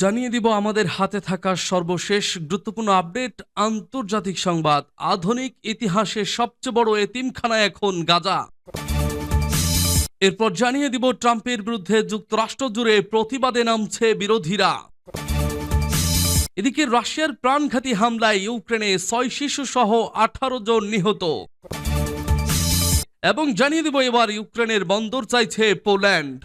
জানিয়ে দিব আমাদের হাতে থাকা সর্বশেষ গুরুত্বপূর্ণ আপডেট। আন্তর্জাতিক সংবাদ। আধুনিক ইতিহাসের সবচেয়ে বড় এতিমখানা এখন গাজা। এরপর জানিয়ে দিব ট্রাম্পের বিরুদ্ধে যুক্তরাষ্ট্র জুড়ে প্রতিবাদে নামছে বিরোধীরা। এদিকে রাশিয়ার প্রাণঘাতী হামলায় ইউক্রেনে 6 শিশু সহ 18 জন নিহত। এবং জানিয়ে দিব এবার ইউক্রেনের বন্দর চাইছে পোল্যান্ড।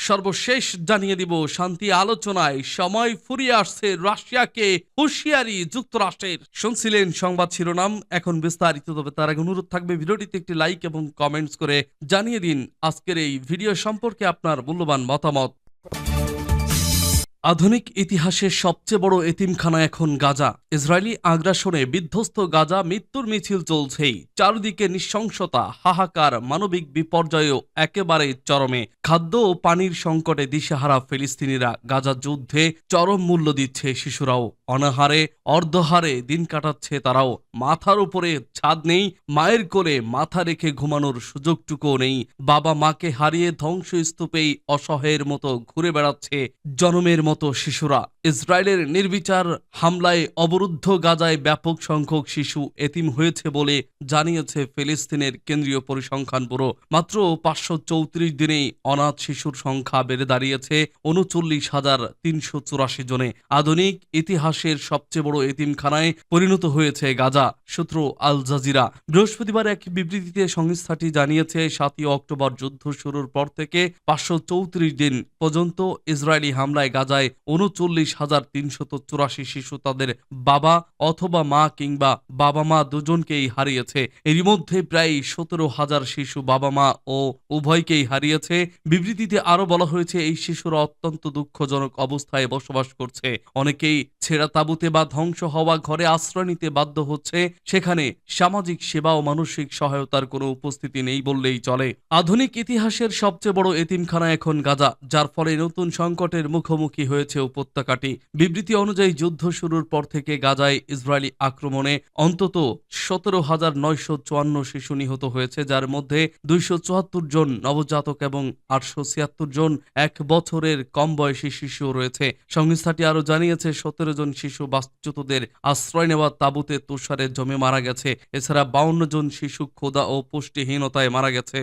সর্বশেষ জানিয়ে দিব শান্তি আলোচনায় সময় ফুরিয়ে আসছে, রাশিয়াকে হুঁশিয়ারি যুক্তরাষ্ট্রের। শুনছিলেন সংবাদ শিরোনাম, এখন বিস্তারিত। তবে তার আগে অনুরোধ থাকবে ভিডিওটিতে একটি লাইক এবং কমেন্টস করে জানিয়ে দিন আজকের এই ভিডিও সম্পর্কে আপনার মূল্যবান মতামত। আধুনিক ইতিহাসের সবচেয়ে বড় এতিমখানা এখন গাজা। ইসরায়েলি আগ্রাসনে বিধ্বস্ত গাজা মৃত্যুর মিছিল চলছেই। চারদিকে নৃশংসতা, হাহাকার, মানবিক বিপর্যয়ও একেবারে চরমে। খাদ্য ও পানির সংকটে দিশেহারা ফিলিস্তিনিরা। গাজা যুদ্ধে চরম মূল্য দিচ্ছে শিশুরাও। অনাহারে অর্ধহারে দিন কাটাচ্ছে তারাও। মাথার উপরে ছাদ নেই, মায়ের কোলে মাথা রেখে ঘুমানোর সুযোগটুকুও নেই। বাবা মাকে হারিয়ে ধ্বংসস্তূপেই অসহায়ের মতো ঘুরে বেড়াচ্ছে জনমের মতো শিশুরা। ইসরায়েলের নির্বিচার হামলায় অবরুদ্ধ গাজায় ব্যাপক সংখ্যক শিশু এতিম হয়েছে বলে জানিয়েছে ফিলিস্তিনের কেন্দ্রীয় পরিসংখ্যান ব্যুরো। মাত্র 534 দিনেই অনাথ শিশুর সংখ্যা বেড়ে দাঁড়িয়েছে 39,384 জনে। আধুনিক ইতিহাসের সবচেয়ে বড় এতিমখানায় পরিণত হয়েছে গাজা। সূত্র আল জাজিরা। বৃহস্পতিবার এক বিবৃতিতে সংস্থাটি জানিয়েছে 7 অক্টোবর যুদ্ধ শুরুর পর থেকে 534 দিন পর্যন্ত ইসরায়েলি হামলায় গাজায় 39,384 শিশু তাদের বাবা অথবা মা কিংবা বাবা মা দুজনকেই হারিয়েছে। এরই মধ্যে প্রায় 17,000 শিশু বাবা মা ও উভয়কেই হারিয়েছে। বিবৃতিতে আরো বলা হয়েছে, এই শিশুরা অত্যন্ত দুঃখজনক অবস্থায় বসবাস করছে। অনেকেই ছেঁড়া তাঁবুতে বা ধ্বংস হওয়া ঘরে আশ্রয় নিতে বাধ্য হচ্ছে। সেখানে সামাজিক সেবা ও মানসিক সহায়তার কোনো উপস্থিতি নেই বললেই চলে। আধুনিক ইতিহাসের সবচেয়ে বড় এতিমখানা এখন গাজা, যার ফলে নতুন সংকটের মুখোমুখি হয়েছে উপত্যকাটি। বিবৃতি অনুযায়ী যুদ্ধ শুরুর পর থেকে গাজায় ইসরায়েলি আক্রমণে অন্তত 17,954 শিশু নিহত হয়েছে, যার মধ্যে 274 জন নবজাতক এবং 876 জন 1 বছরের কম বয়সী শিশু রয়েছে। সংস্থাটি আরও জানিয়েছে 17 জন শিশু বাস্তুচ্যুতদের আশ্রয় নেওয়া তাঁবুতে তুষারে জমে মারা গেছে। এছাড়া 52 জন শিশু ক্ষুধা ও পুষ্টিহীনতায় মারা গেছে।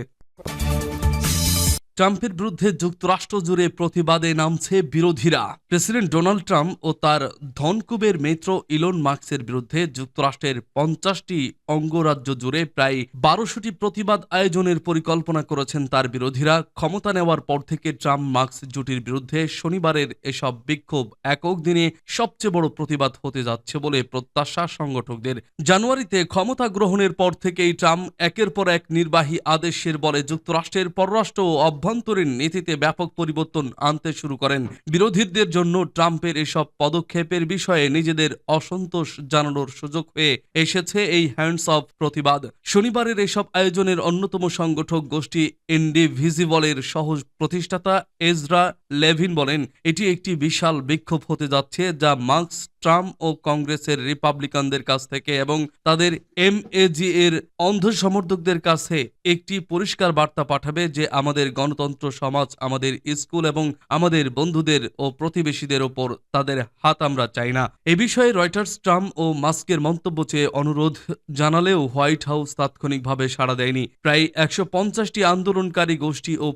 ট্রাম্পের বিরুদ্ধে যুক্তরাষ্ট্র জুড়ে প্রতিবাদে নামছে বিরোধীরা। প্রেসিডেন্ট ডোনাল্ড ট্রাম্প ও তার ধনকুবের মিত্র ইলন মাস্কের বিরুদ্ধে যুক্তরাষ্ট্রের 50টি অঙ্গরাজ্য জুড়ে প্রায় 1200টি প্রতিবাদ আয়োজনের পরিকল্পনা করেছেন তার বিরোধীরা। ক্ষমতা নেওয়ার পর থেকে ট্রাম্প মাস্ক জুটির বিরুদ্ধে শনিবারের এসব বিক্ষোভ একক দিনে সবচেয়ে বড় প্রতিবাদ হতে যাচ্ছে বলে প্রত্যাশা সংগঠকদের। জানুয়ারিতে ক্ষমতা গ্রহণের পর থেকেই ট্রাম্প একের পর এক নির্বাহী আদেশের বলে যুক্তরাষ্ট্রের পররাষ্ট্র ও অভ্যন্তরীণ নীতিতে ব্যাপক পরিবর্তন আনতে শুরু করেন। বিরোধীদের জন্য ট্রাম্পের এসব পদক্ষেপের বিষয়ে নিজেদের অসন্তোষ জানানোর সুযোগ হয়ে এসেছে এই হ্যান্ডস অফ প্রতিবাদ। শনিবারের এসব আয়োজনের অন্যতম সংগঠক গোষ্ঠী ইনডিভিজিবলের সহ প্রতিষ্ঠাতা এজরা লেভিন বলেন, এটি একটি বিশাল বিক্ষোভ হতে যাচ্ছে যা মাস্ক, ট্রাম্প ও কংগ্রেসের রিপাবলিকানদের কাছ থেকে এবং তাদের এমএজি এর অন্ধ সমর্থকদের কাছে একটি পরিষ্কার বার্তা পাঠাবে যে আমাদের গণতন্ত্র, সমাজ, আমাদের স্কুল এবং আমাদের বন্ধুদের ও প্রতিবেশীদের ওপর তাদের হাত আমরা চাই না। এ বিষয়ে রয়টার্স ট্রাম্প ও মাস্কের মন্তব্য চেয়ে অনুরোধ জানালেও হোয়াইট হাউস তাৎক্ষণিকভাবে সাড়া দেয়নি। প্রায় 150টি আন্দোলনকারী গোষ্ঠী ও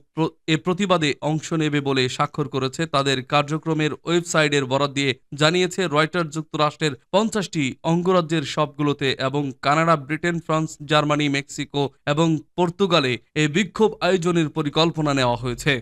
এ প্রতিবাদে অংশ নেবে বলে স্বাক্ষর করেছে। তাদের কার্যক্রমের ওয়েবসাইটের বরাত দিয়ে জানিয়েছে রয়টার্স যুক্তরাষ্ট্রের 50টি অঙ্গরাজ্যের সবগুলোতে এবং Canada, Britain, France, Germany, Mexico এবং পর্তুগালে এই বিক্ষোভ আয়োজনের পরিকল্পনা নেওয়া হয়েছে।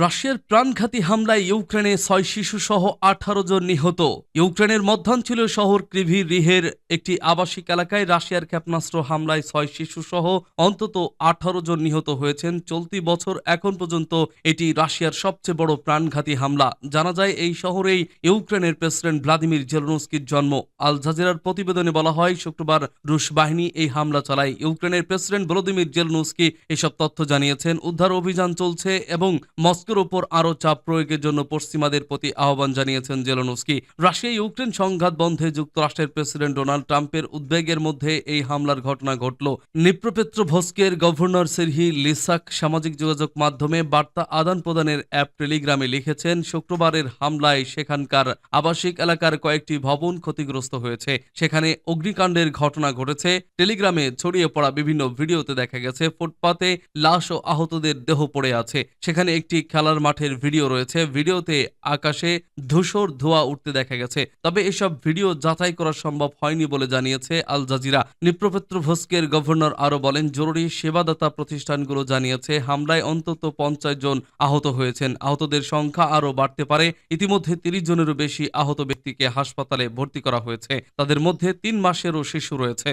রাশিয়ার প্রাণঘাতী হামলায় ইউক্রেনে 6 শিশু সহ 18 জন নিহত। ইউক্রেনের মধ্যাঞ্চলীয় শহর ক্রিভি রিহের একটি আবাসিক এলাকায় রাশিয়ার ক্ষেপণাস্ত্র হামলায় 6 শিশু সহ অন্তত 18 জন নিহত হয়েছেন। চলতি বছর এখন পর্যন্ত এটি রাশিয়ার সবচেয়ে বড় প্রাণঘাতী হামলা। জানা যায় এই শহরেই ইউক্রেনের প্রেসিডেন্ট ভ্লাদিমির জেলনস্কির জন্ম। আল জাজিরার প্রতিবেদনে বলা হয়, শুক্রবার রুশ বাহিনী এই হামলা চালায়। ইউক্রেনের প্রেসিডেন্ট ভলোদিমির জেলনস্কি এসব তথ্য জানিয়েছেন। উদ্ধার অভিযান চলছে এবং মস্কো মস্কোর ওপর আরও চাপ প্রয়োগের জন্য পশ্চিমাদের প্রতি আহ্বান জানিয়েছেন জেলেনস্কি। রাশিয়া ইউক্রেন সংঘাত বন্ধে যুক্তরাষ্ট্রের প্রেসিডেন্ট ডোনাল্ড ট্রাম্পের উদ্বেগের মধ্যে এই হামলার ঘটনা ঘটল। নিপ্রপেট্রোভস্কের গভর্নর সের্হি লিসাক সামাজিক যোগাযোগ মাধ্যমে বার্তা আদান প্রদানের অ্যাপ টেলিগ্রামে লিখেছেন, শুক্রবারের হামলায় সেখানকার আবাসিক এলাকার কয়েকটি ভবন ক্ষতিগ্রস্ত হয়েছে, সেখানে অগ্নিকাণ্ডের ঘটনা ঘটেছে। টেলিগ্রামে ছড়িয়ে পড়া বিভিন্ন ভিডিওতে দেখা গেছে ফুটপাতে লাশ ও আহতদের দেহ পড়ে আছে। সেখানে একটি খেলার মাঠের ভিডিও রয়েছে। ভিডিওতে আকাশে ধূসর ধোঁয়া উঠতে দেখা গেছে, তবে এসব ভিডিও যাচাই করা সম্ভব হয়নি বলে জানিয়েছে আল জাজিরা। নিপ্রপেট্রোভস্কের গভর্নর আরও বলেন, জরুরি সেবাদাতা প্রতিষ্ঠানগুলো জানিয়েছে হামলায় অন্তত 50 জন আহত হয়েছেন। আহতদের সংখ্যা আরও বাড়তে পারে। ইতিমধ্যে 30 জনেরও বেশি আহত ব্যক্তিকে হাসপাতালে ভর্তি করা হয়েছে। তাদের মধ্যে 3 মাসেরও শিশু রয়েছে।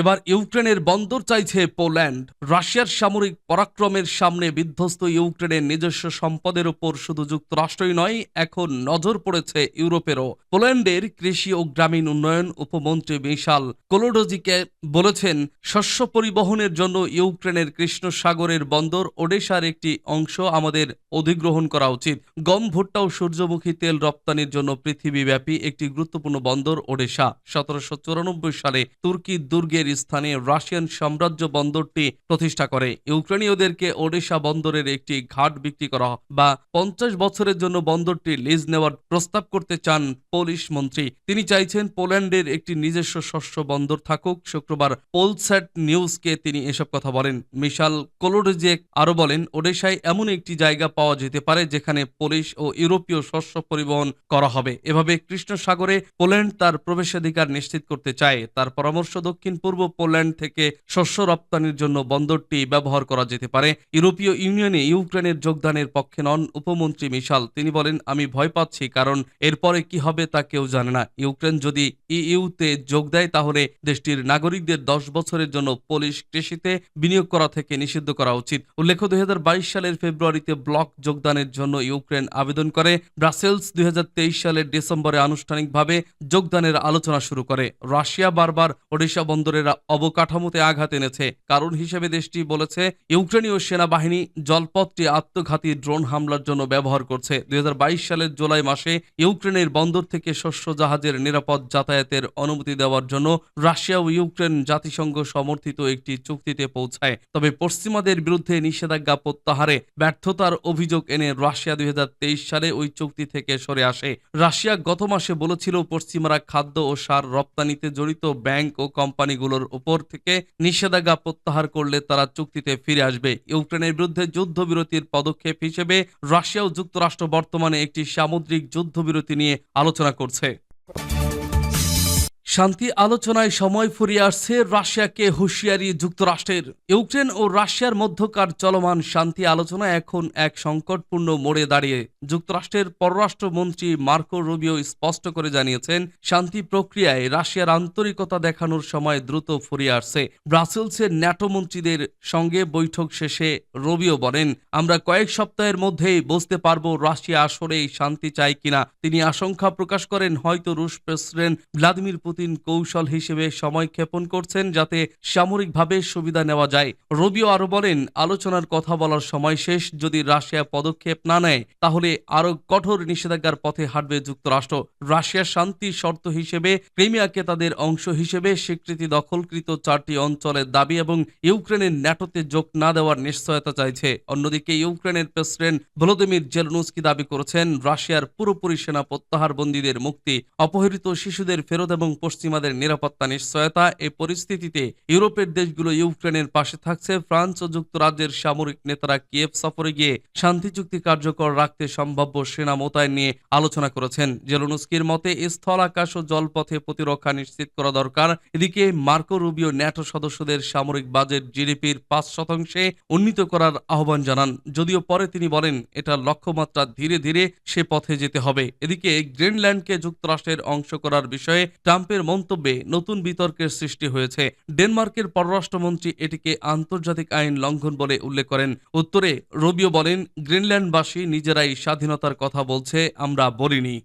এবার ইউক্রেনের বন্দর চাইছে পোল্যান্ড। রাশিয়ার সামরিক পরাক্রমের সামনে বিধ্বস্ত ইউক্রেনের নিজস্ব সম্পদের উপর শুধু যুক্তরাষ্ট্রই নয়, এখন নজর পড়েছে ইউরোপেরও। পোল্যান্ডের কৃষি ও গ্রামীণ উন্নয়ন উপমন্ত্রী মিশাল কোলোডোজিকে বলেছেন, শস্য পরিবহনের জন্য ইউক্রেনের কৃষ্ণ সাগরের বন্দর ওডেসার একটি অংশ আমাদের অধিগ্রহণ করা উচিত। গম, ভুট্টা ও সূর্যমুখী তেল রপ্তানির জন্য পৃথিবীব্যাপী একটি গুরুত্বপূর্ণ বন্দর ওডেসা। 1794 সালে তুর্কি দুর্গের স্থানে রাশিয়ান সাম্রাজ্য বন্দরটি প্রতিষ্ঠা করে। ইউক্রেনীয়দেরকে ওডেসা বন্দরের একটি ঘাট বিক্রি করা বা 50 বছরের জন্য বন্দরটি লিজ নেওয়ার প্রস্তাব করতে চান পোলিশ মন্ত্রী। তিনি চাইছেন পোল্যান্ডের একটি নিজস্ব শস্য বন্দর থাকুক। শুক্রবার পোলস্যাট নিউজকে তিনি এসব কথা বলেন। মিশাল কোলোডোজেক আরও বলেন, ওডেসায় এমন একটি জায়গা পাওয়া যেতে পারে যেখানে পোলিশ ও ইউরোপীয় শস্য পরিবহন করা হবে। এভাবে কৃষ্ণ সাগরে পোল্যান্ড তার প্রবেশাধিকার নিশ্চিত করতে চায়। তার পরামর্শ, দক্ষিণ পূর্ব পোল্যান্ড থেকে শস্য রপ্তানির জন্য বন্দরটি ব্যবহার করা যেতে পারে। ইউরোপীয় ইউনিয়নে ইউক্রেনের যোগদানের পক্ষে নন উপমন্ত্রী মিশাল। তিনি বলেন, আমি ভয় পাচ্ছি, কারণ এরপরে কি হবে তা কেউ জানে না। ইউক্রেন যদি ইইউতে যোগ দেয় তাহলে দেশটির নাগরিকদের 10 বছরের জন্য পোলিশ কৃষিতে বিনিয়োগ করা থেকে নিষিদ্ধ করা উচিত। উল্লেখ্য, 2022 সালের ফেব্রুয়ারিতে ব্লক যোগদানের জন্য ইউক্রেন আবেদন করে। ব্রাসেলস 2023 সালের ডিসেম্বরে আনুষ্ঠানিকভাবে যোগদানের আলোচনা শুরু করে। রাশিয়া বারবার ওডেসা বন্দরের অবকাঠামোতে আঘাত এনেছে। কারণ হিসেবে দেশটি বলেছে, ইউক্রেনীয় সেনাবাহিনী জলপথটি আত্মঘাতী ড্রোন হামলার জন্য ব্যবহার করছে। 2022 সালের জুলাই মাসে ইউক্রেনের বন্দর থেকে শস্য জাহাজের নিরাপদ যাতায়াতের অনুমতি দেওয়ার জন্য রাশিয়া ও ইউক্রেন জাতিসংঘ সমর্থিত একটি চুক্তিতে পৌঁছায়। তবে পশ্চিমাদের বিরুদ্ধে নিষেধাজ্ঞা প্রত্যাহারে ব্যর্থতার অভিযোগ এনে রাশিয়া 2023 সালে ওই চুক্তি থেকে সরে আসে। রাশিয়া গত মাসে বলেছিল, পশ্চিমারা খাদ্য ও সার রপ্তানিতে জড়িত ব্যাংক ও কোম্পানিগুলোর উপর থেকে নিষেধাজ্ঞা প্রত্যাহার করলে তারা চুক্তিতে ফিরে আসবে। ইউক্রেনের বিরুদ্ধে যুদ্ধবিরতির পদক্ষেপ হিসেবে রাশিয়া ও যুক্তরাষ্ট্র বর্তমানে একটি সামুদ্রিক যুদ্ধবিরতি নিয়ে আলোচনা করছে। শান্তি আলোচনায় সময় ফুরিয়ে আসছে, রাশিয়াকে হুঁশিয়ারি যুক্তরাষ্ট্রের। ইউক্রেন ও রাশিয়ার মধ্যকার চলমান শান্তি আলোচনা এখন এক সংকটপূর্ণ মোড়ে দাঁড়িয়ে। যুক্তরাষ্ট্রের পররাষ্ট্রমন্ত্রী মার্কো রুবিও স্পষ্ট করে জানিয়েছেন, শান্তি প্রক্রিয়ায় রাশিয়ার আন্তরিকতা দেখানোর সময় দ্রুত ফুরিয়ে আসছে। ব্রাসেলসের ন্যাটো মন্ত্রীদের সঙ্গে বৈঠক শেষে রুবিও বলেন, আমরা কয়েক সপ্তাহের মধ্যেই বুঝতে পারব রাশিয়া আসলেই শান্তি চায় কিনা। তিনি আশঙ্কা প্রকাশ করেন, হয়তো রুশ প্রেসিডেন্ট ভ্লাদিমির পুতিন কৌশল হিসেবে সময় ক্ষেপণ করছেন যাতে সামরিকভাবে সুবিধা নেওয়া যায়। রুবিও আরও বলেন, আলোচনার কথা বলার সময় শেষ। যদি রাশিয়া পদক্ষেপ না নেয় তাহলে আরও কঠোর নিষেধাজ্ঞার পথে হাঁটবে যুক্তরাষ্ট্র। রাশিয়ার শান্তি শর্ত হিসেবে ক্রিমিয়াকে তাদের অংশ হিসেবে স্বীকৃতি দখলকৃত 4টি অঞ্চলের দাবি এবং ইউক্রেনের ন্যাটোতে যোগ না দেওয়ার নিশ্চয়তা চাইছে। অন্যদিকে ইউক্রেনের প্রেসিডেন্ট ভলোদিমির জেলেনস্কি দাবি করেছেন, রাশিয়ার পুরোপুরি সেনা প্রত্যাহার, বন্দীদের মুক্তি, অপহৃত শিশুদের ফেরত এবং পশ্চিমাদের নিরাপত্তা নিশ্চয়তা। এই পরিস্থিতিতে ইউরোপের দেশগুলো ইউক্রেনের পাশে থাকছে। ফ্রান্স ও যুক্তরাজ্যের সামরিক নেতারা কিয়েভ সফরে গিয়ে শান্তি চুক্তি কার্যকর রাখতে সম্ভাব্য সেনা মোতায়েন নিয়ে আলোচনা করেছেন। জেলেনস্কির মতে স্থল, আকাশ ও জলপথে প্রতিরক্ষা নিশ্চিত করা দরকার। এদিকে মার্কো রুবিও ন্যাটো সদস্যদের সামরিক বাজেট জিডিপির 5% উন্নীত করার আহ্বান জানান, যদিও পরে তিনি বলেন এটা লক্ষ্যমাত্রা ধীরে ধীরে সে পথে যেতে হবে। এদিকে গ্রিনল্যান্ডকে যুক্তরাষ্ট্রের অংশ করার বিষয়ে ট্রাম্পের মন্তব্যে নতুন বিতর্কের সৃষ্টি হয়েছে। ডেনমার্কের পররাষ্ট্রমন্ত্রী এটিকে আন্তর্জাতিক আইন লঙ্ঘন বলে উল্লেখ করেন। উত্তরে রুবিও বলেন, গ্রিনল্যান্ডবাসী নিজেরাই স্বাধীনতার কথা বলছে, আমরা বলিনি।